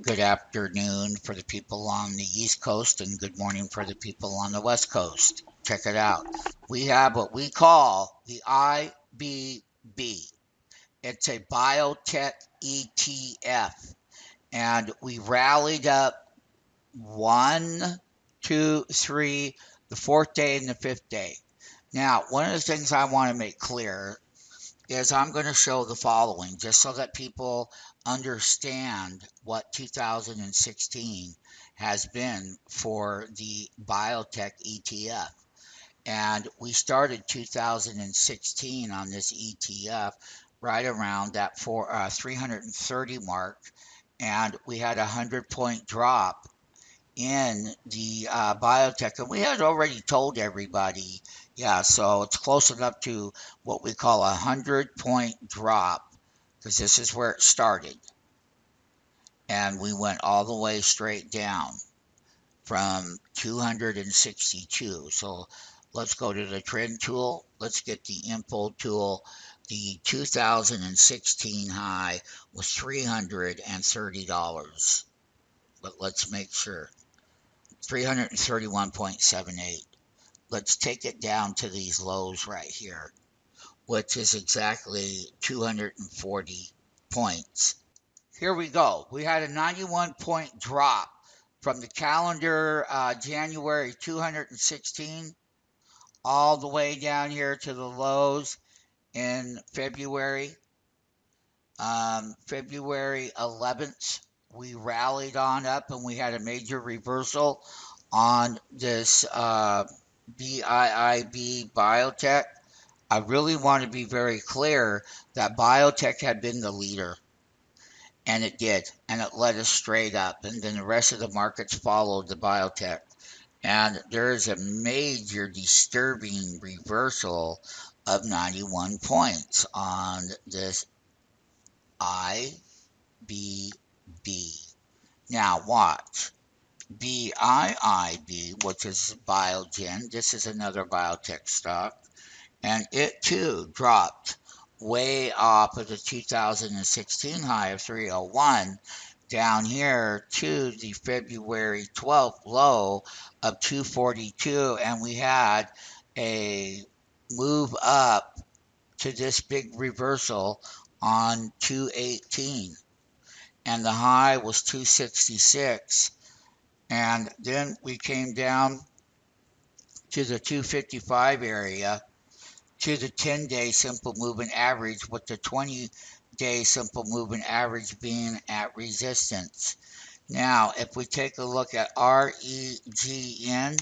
Good afternoon for the people on the East Coast and good morning for the people on the West Coast. Check it out. We have what we call the IBB. It's a biotech ETF, and we rallied up one, two, three, the fourth day and the fifth day. Now, one of the things I want to make clear is I'm going to show the following just so that people understand what 2016 has been for the biotech ETF. And we started 2016 on this ETF right around that 330 mark, and we had a 100-point drop in the biotech, and we had already told everybody, yeah, so it's close enough to what we call a 100-point drop, because this is where it started, and we went all the way straight down from 262. So let's go to the trend tool. Let's get the info tool. The 2016 high was $330, but let's make sure. 331.78. Let's take it down to these lows right here, which is exactly 240 points. Here we go. We had a 91-point drop from the calendar January 216 all the way down here to the lows in February. February 11th, we rallied on up and we had a major reversal on this BIIB BIOTECH. I really want to be very clear that BIOTECH had been the leader, and it did, and it led us straight up, and then the rest of the markets followed the BIOTECH. And there is a major disturbing reversal of 91 points on this IBB. Now watch. BIIB, which is Biogen, this is another biotech stock, and it too dropped way off of the 2016 high of 301 down here to the February 12th low of 242, and we had a move up to this big reversal on 218, and the high was 266. And then we came down to the 255 area to the 10-day simple moving average, with the 20-day simple moving average being at resistance. Now, if we take a look at REGN,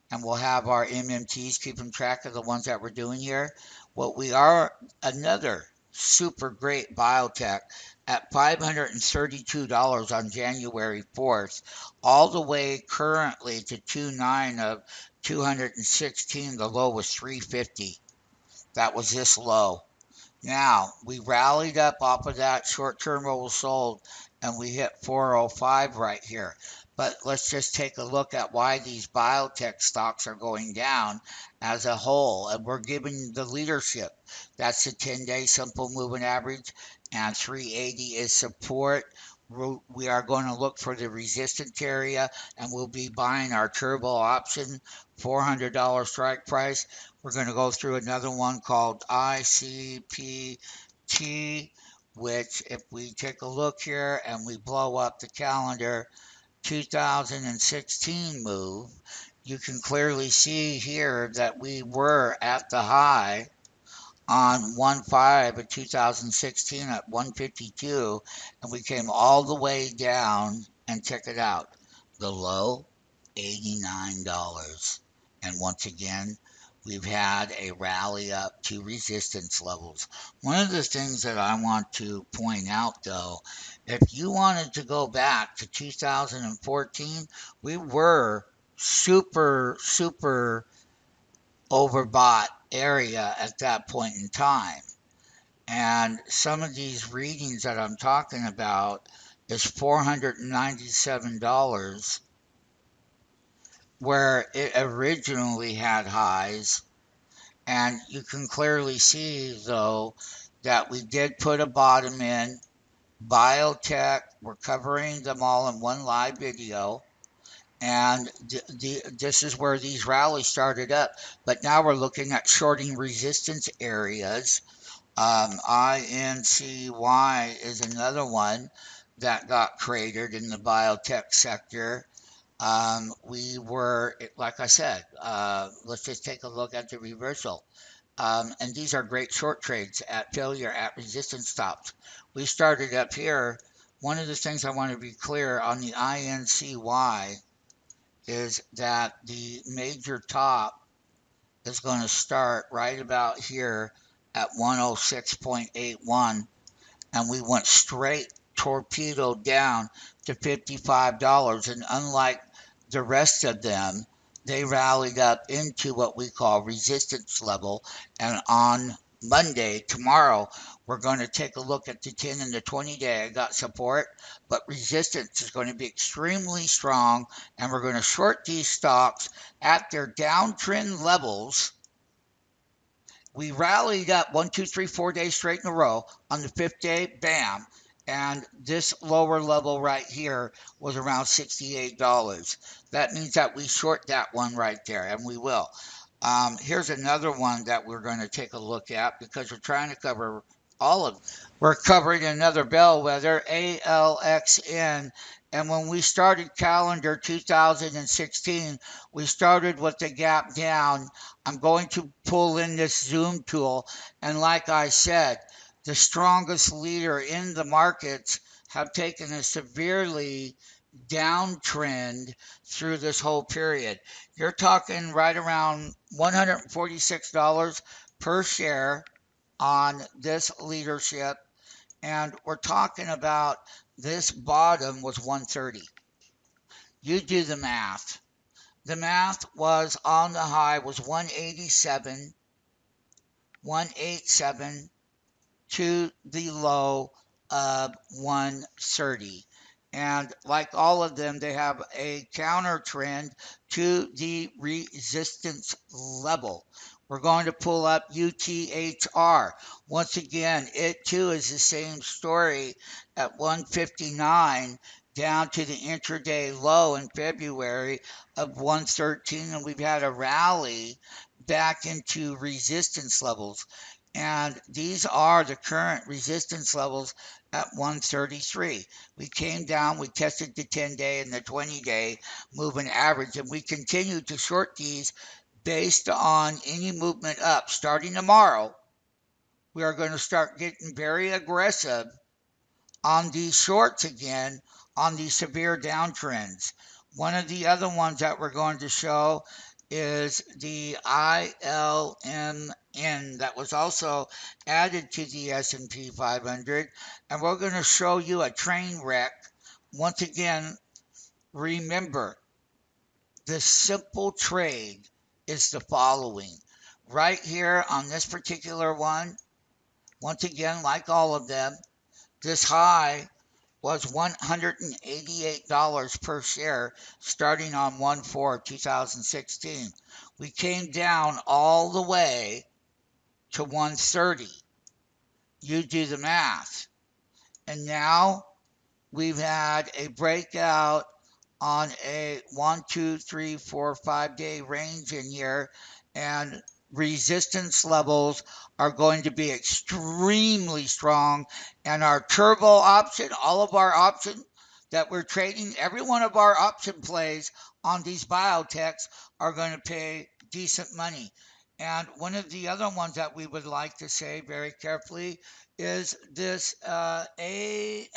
and we'll have our MMTs keeping track of the ones that we're doing here, what we are, another super great biotech at $532 on January 4th, all the way currently to 29 of 216. The low was 350. That was this low. Now, we rallied up off of that short-term oversold, and we hit 405 right here. But let's just take a look at why these biotech stocks are going down as a whole. And we're giving the leadership. That's the 10-day simple moving average, and 380 is support. We are going to look for the resistance area, and we'll be buying our turbo option, $400 strike price. We're going to go through another one called ICPT, which if we take a look here and we blow up the calendar 2016 move, you can clearly see here that we were at the high on 1/5 of 2016 at 152, and we came all the way down, and check it out, the low, $89. And once again, we've had a rally up to resistance levels. One of the things that I want to point out, though, if you wanted to go back to 2014, we were super, super overbought area at that point in time. And some of these readings that I'm talking about is $497, where it originally had highs. And you can clearly see, though, that we did put a bottom in BIOTECH. We're covering them all in one live video. And this is where these rallies started up. But now we're looking at shorting resistance areas. INCY is another one that got created in the biotech sector. We were, like I said, let's just take a look at the reversal. And these are great short trades at failure at resistance stops. We started up here. One of the things I want to be clear on the INCY is that the major top is going to start right about here at 106.81, and we went straight torpedo down to $55. And unlike the rest of them, they rallied up into what we call resistance level. And on Monday, tomorrow, we're going to take a look at the 10 and the 20-day. I got support, but resistance is going to be extremely strong, and we're going to short these stocks at their downtrend levels. We rallied up 1, 2, 3, 4 days straight in a row. On the fifth day, bam. And this lower level right here was around $68. That means that we short that one right there, and we will. Here's another one that we're going to take a look at because we're trying to cover all of them. We're covering another bellwether, ALXN. And when we started calendar 2016, we started with the gap down. I'm going to pull in this zoom tool. And like I said, the strongest leader in the markets have taken a severely downtrend through this whole period. You're talking right around $146 per share on this leadership. And we're talking about this bottom was 130. You do the math. The math was on the high was 187, 187 to the low of 130. And like all of them, they have a counter trend to the resistance level. We're going to pull up UTHR. Once again, it too is the same story at 159 down to the intraday low in February of 113. And we've had a rally back into resistance levels. And these are the current resistance levels at 133. We came down, we tested the 10-day and the 20-day moving average, and we continue to short these based on any movement up. Starting tomorrow, we are going to start getting very aggressive on these shorts again on these severe downtrends. One of the other ones that we're going to show is the ILMN that was also added to the S&P 500, and we're going to show you a train wreck. Once again, remember, the simple trade is the following. Right here on this particular one, once again, like all of them, this high was $188 per share starting on 1/4/2016. We came down all the way to 130. You do the math. And now we've had a breakout on a 1, 2, 3, 4, 5 day range in here, and resistance levels are going to be extremely strong. And our turbo option, all of our options that we're trading, every one of our option plays on these biotechs are going to pay decent money. And one of the other ones that we would like to say very carefully is this ALNY.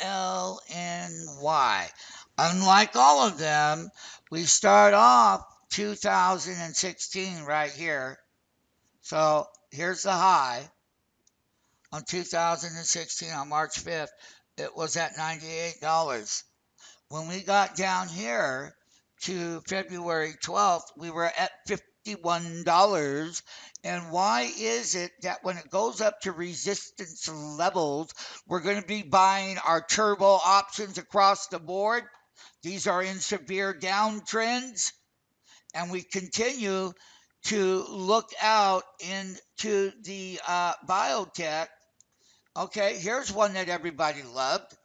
Unlike all of them, we start off 2016 right here. So here's the high on 2016 on March 5th. It was at $98. When we got down here to February 12th, we were at $51. And why is it that when it goes up to resistance levels, we're going to be buying our turbo options across the board? These are in severe downtrends, and we continue to look out into the biotech. Okay, here's one that everybody loved.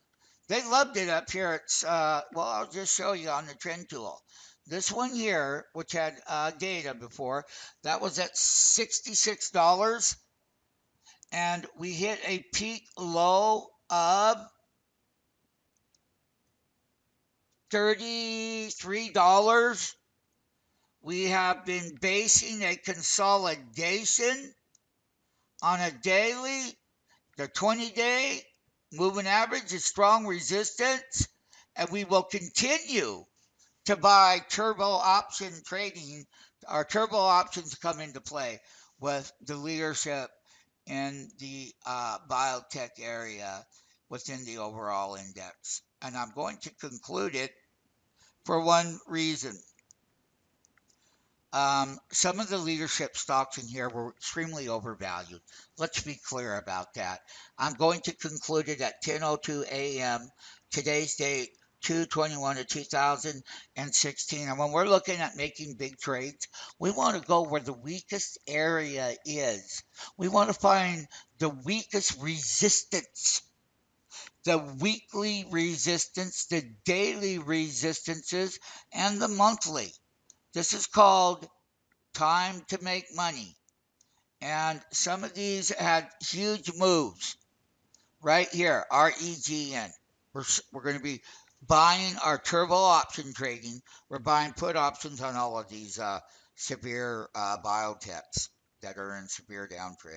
They loved it up here. It's well, I'll just show you on the trend tool. This one here, which had data before, that was at $66, and we hit a peak low of $33. We have been basing a consolidation on a daily. The 20-day moving average is strong resistance, and we will continue to buy turbo option trading. Our turbo options come into play with the leadership in the biotech area within the overall index. And I'm going to conclude it for one reason. Some of the leadership stocks in here were extremely overvalued. Let's be clear about that. I'm going to conclude it at 10:02 a.m. Today's date, 2/21 of 2016. And when we're looking at making big trades, we want to go where the weakest area is. We want to find the weakest resistance, the weekly resistance, the daily resistances, and the monthly. This is called time to make money. And some of these had huge moves right here, REGN. We're going to be buying our turbo option trading. We're buying put options on all of these severe biotechs that are in severe downtrend.